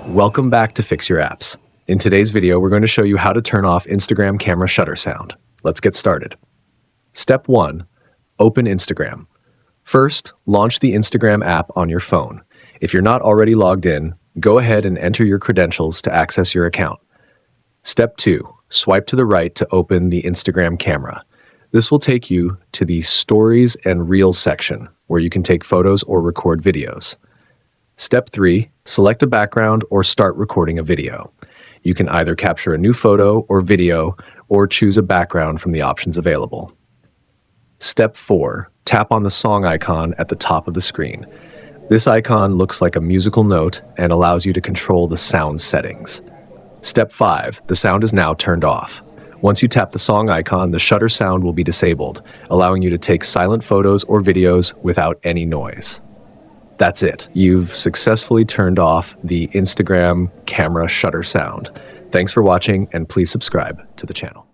Welcome back to Fix Your Apps. In today's video, we're going to show you how to turn off Instagram camera shutter sound. Let's get started. Step 1. Open Instagram. First, launch the Instagram app on your phone. If you're not already logged in, go ahead and enter your credentials to access your account. Step 2. Swipe to the right to open the Instagram camera. This will take you to the Stories and Reels section, where you can take photos or record videos. Step 3. Select a background or start recording a video. You can either capture a new photo or video or choose a background from the options available. Step 4. Tap on the song icon at the top of the screen. This icon looks like a musical note and allows you to control the sound settings. Step 5. The sound is now turned off. Once you tap the song icon, the shutter sound will be disabled, allowing you to take silent photos or videos without any noise. That's it. You've successfully turned off the Instagram camera shutter sound. Thanks for watching, and please subscribe to the channel.